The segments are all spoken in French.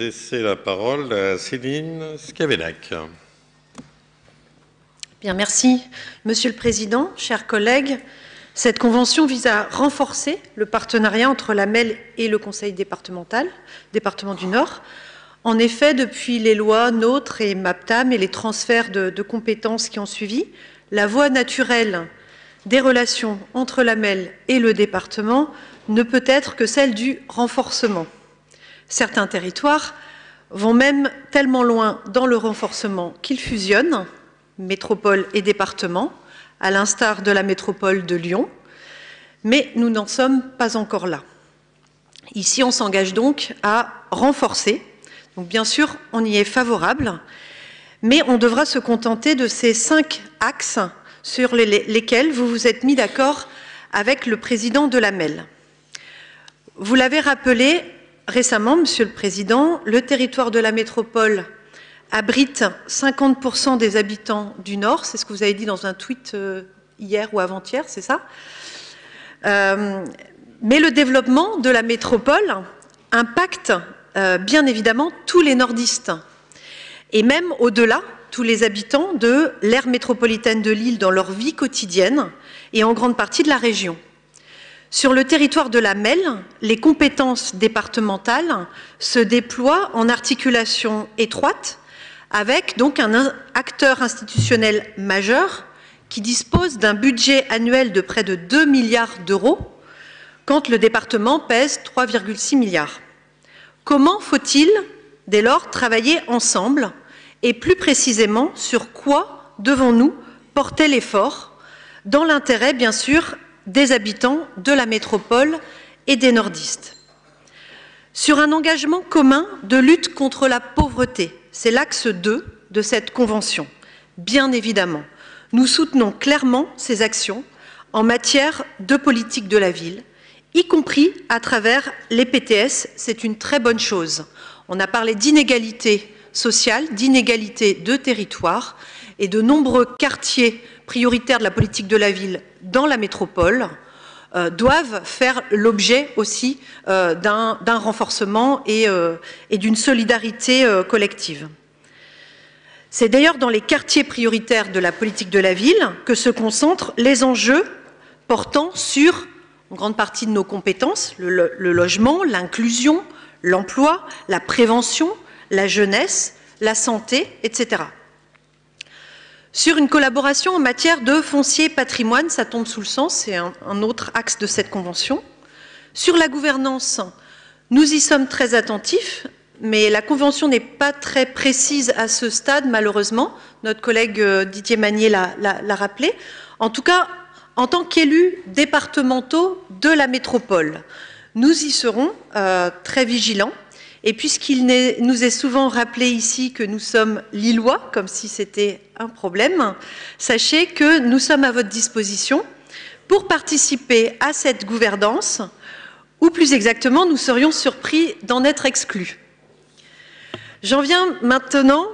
laisser la parole à Céline Scavenac. Bien, merci. Monsieur le Président, chers collègues, cette convention vise à renforcer le partenariat entre la MEL et le Conseil départemental, département du Nord. En effet, depuis les lois NOTRe et MAPTAM et les transferts de compétences qui ont suivi, la voie naturelle des relations entre la MEL et le département ne peut être que celle du renforcement. Certains territoires vont même tellement loin dans le renforcement qu'ils fusionnent, métropole et département, à l'instar de la métropole de Lyon, mais nous n'en sommes pas encore là. Ici, on s'engage donc à renforcer. Donc, bien sûr, on y est favorable, mais on devra se contenter de ces 5 axes sur lesquels vous vous êtes mis d'accord avec le président de la MEL. Vous l'avez rappelé récemment, Monsieur le Président, le territoire de la métropole abrite 50% des habitants du Nord, c'est ce que vous avez dit dans un tweet hier ou avant-hier, c'est ça? Mais le développement de la métropole impacte bien évidemment tous les nordistes, et même au-delà, tous les habitants de l'aire métropolitaine de Lille dans leur vie quotidienne et en grande partie de la région. Sur le territoire de la MEL, les compétences départementales se déploient en articulation étroite avec donc un acteur institutionnel majeur qui dispose d'un budget annuel de près de 2 milliards d'euros, quand le département pèse 3,6 milliards. Comment faut-il, dès lors, travailler ensemble et plus précisément sur quoi devons-nous porter l'effort, dans l'intérêt, bien sûr, des habitants de la métropole et des nordistes? Sur un engagement commun de lutte contre la pauvreté, c'est l'axe 2 de cette convention. Bien évidemment, nous soutenons clairement ces actions en matière de politique de la ville, y compris à travers les PTS, c'est une très bonne chose. On a parlé d'inégalité sociale, d'inégalité de territoire, et de nombreux quartiers prioritaires de la politique de la ville dans la métropole doivent faire l'objet aussi d'un renforcement et d'une solidarité collective. C'est d'ailleurs dans les quartiers prioritaires de la politique de la ville que se concentrent les enjeux portant sur une grande partie de nos compétences, le logement, l'inclusion, l'emploi, la prévention, la jeunesse, la santé, etc. Sur une collaboration en matière de foncier patrimoine, ça tombe sous le sens, c'est un autre axe de cette convention. Sur la gouvernance, nous y sommes très attentifs, mais la convention n'est pas très précise à ce stade, malheureusement. Notre collègue Didier Magnier l'a rappelé. En tout cas, en tant qu'élus départementaux de la métropole, nous y serons très vigilants. Et puisqu'il nous est souvent rappelé ici que nous sommes lillois, comme si c'était un problème, sachez que nous sommes à votre disposition pour participer à cette gouvernance, ou plus exactement, nous serions surpris d'en être exclus. J'en viens maintenant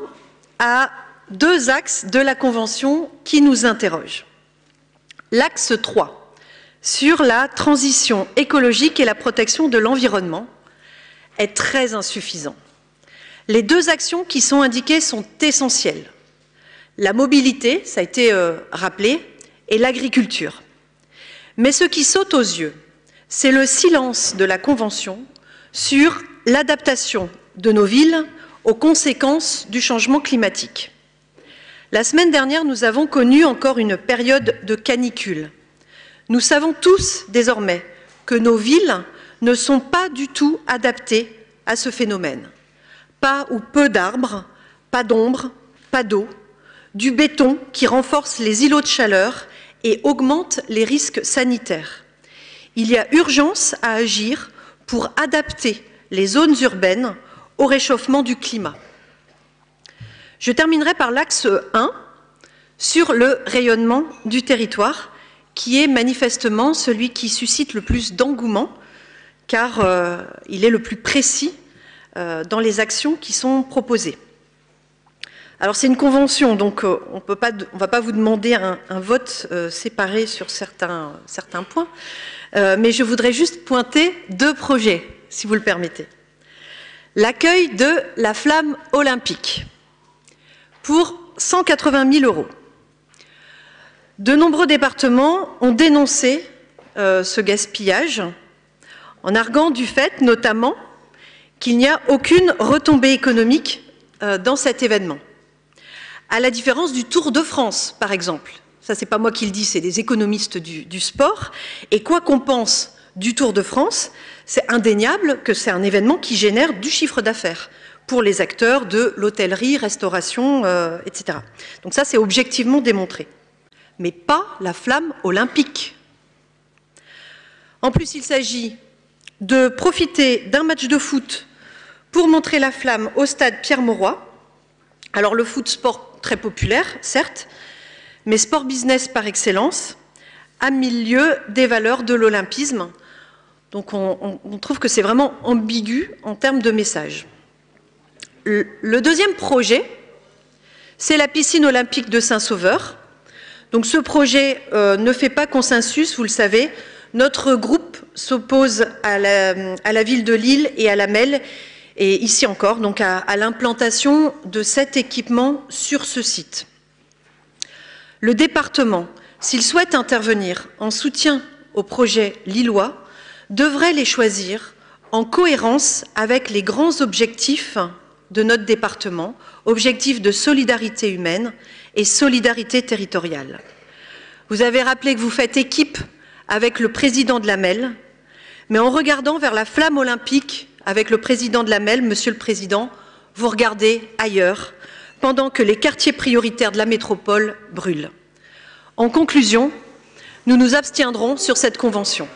à 2 axes de la Convention qui nous interrogent. L'axe 3, sur la transition écologique et la protection de l'environnement, est très insuffisant. Les 2 actions qui sont indiquées sont essentielles. La mobilité, ça a été rappelé, et l'agriculture. Mais ce qui saute aux yeux, c'est le silence de la Convention sur l'adaptation de nos villes aux conséquences du changement climatique. La semaine dernière, nous avons connu encore une période de canicule. Nous savons tous désormais que nos villes ne sont pas du tout adaptés à ce phénomène. Pas ou peu d'arbres, pas d'ombre, pas d'eau, du béton qui renforce les îlots de chaleur et augmente les risques sanitaires. Il y a urgence à agir pour adapter les zones urbaines au réchauffement du climat. Je terminerai par l'axe 1 sur le rayonnement du territoire, qui est manifestement celui qui suscite le plus d'engouement, car il est le plus précis dans les actions qui sont proposées. Alors c'est une convention, donc on ne va pas vous demander un vote séparé sur certains points, mais je voudrais juste pointer 2 projets, si vous le permettez. l'accueil de la flamme olympique pour 180 000 €. De nombreux départements ont dénoncé ce gaspillage en arguant du fait, notamment, qu'il n'y a aucune retombée économique dans cet événement. À la différence du Tour de France, par exemple. Ça, c'est pas moi qui le dis, c'est des économistes du sport. Et quoi qu'on pense du Tour de France, c'est indéniable que c'est un événement qui génère du chiffre d'affaires pour les acteurs de l'hôtellerie, restauration, etc. Donc ça, c'est objectivement démontré. Mais pas la flamme olympique. En plus, il s'agit de profiter d'un match de foot pour montrer la flamme au stade Pierre-Mauroy. Alors le foot, sport très populaire, certes, mais sport business par excellence, à milieu des valeurs de l'olympisme. Donc on trouve que c'est vraiment ambigu en termes de message. Le deuxième projet, c'est la piscine olympique de Saint-Sauveur. Donc ce projet ne fait pas consensus, vous le savez. Notre groupe s'oppose à la ville de Lille et à la MEL, et ici encore, donc à l'implantation de cet équipement sur ce site. Le département, s'il souhaite intervenir en soutien au projet lillois, devrait les choisir en cohérence avec les grands objectifs de notre département, objectifs de solidarité humaine et solidarité territoriale. Vous avez rappelé que vous faites équipe avec le président de la MEL, mais en regardant vers la flamme olympique avec le président de la MEL, Monsieur le Président, vous regardez ailleurs, pendant que les quartiers prioritaires de la métropole brûlent. En conclusion, nous nous abstiendrons sur cette convention.